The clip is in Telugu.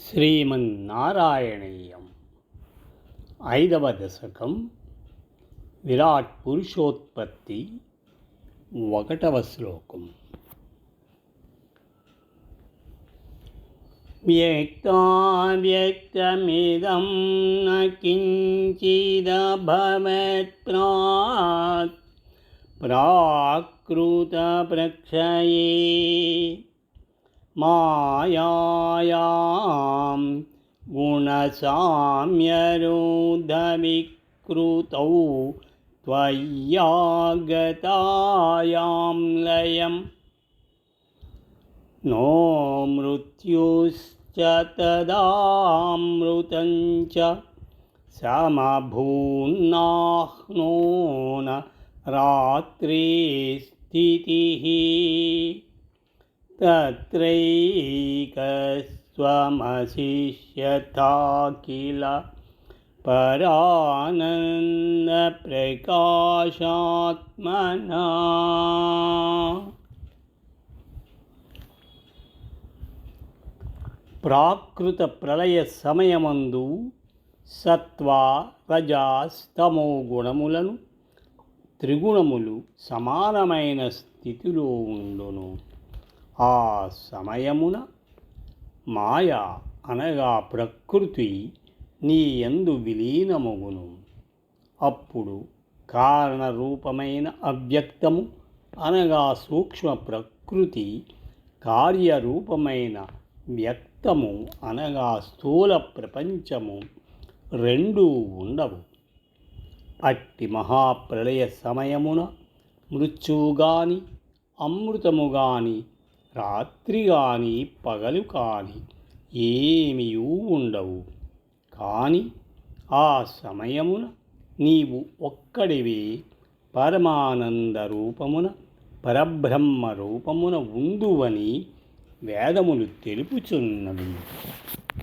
శ్రీమన్నారాయణీయం 5వ దశకం విరాట్ పురుషోత్పత్తి 1వ శ్లోకం. వ్యక్తావ్యక్తమిదం న కించిదభవత్ ప్రాకృత ప్రక్షయే మాయాయాం గుణసామ్యరూఢవికృతౌ త్వయ్యాగతాయాం లయం నో మృత్యుశ్చ తదామృతం చ సమభూన్నాహ్నో న రాత్రే స్థితిః తత్రైకస్త్వమశిష్యథాఖిల పరానందప్రకాశాత్మనా. ప్రాకృత ప్రళయ సమయమందు సత్వ రజస్తమో గుణములను త్రిగుణములు సమానమైన స్థితిలో ఉండును. ఆ సమయమున మాయ అనగా ప్రకృతి నీ యందు విలీనమగును. అప్పుడు కారణరూపమైన అవ్యక్తము అనగా సూక్ష్మ ప్రకృతి, కార్యరూపమైన వ్యక్తము అనగా స్థూల ప్రపంచము రెండూ ఉండవు. అట్టి మహాప్రళయ సమయమున మృత్యువు గాని అమృతము గాని రాత్రి గాని పగలు కాని ఏమీయూ ఉండవు. కాని ఆ సమయమున నీవు ఒక్కడివే పరమానంద రూపమున పరబ్రహ్మ రూపమున ఉందువని వేదములు తెలుపుచున్నవి.